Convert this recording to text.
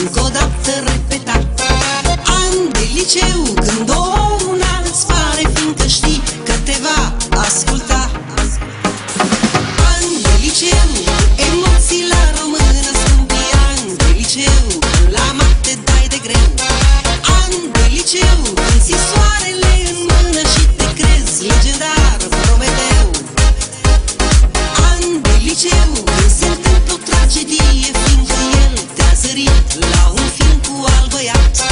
încă o dată repetat. An de liceu, când o una îți pare, fiindcă știi că te va asculta. An de liceu, emoții la română scumpii. An de liceu, când la mate dai de greu. An de liceu, când ți soarele în mână și te crezi legendar Prometeu. An de liceu, când se întâmplă o tragedie, fiindcă el te-a zărit la un film cu alt băiat.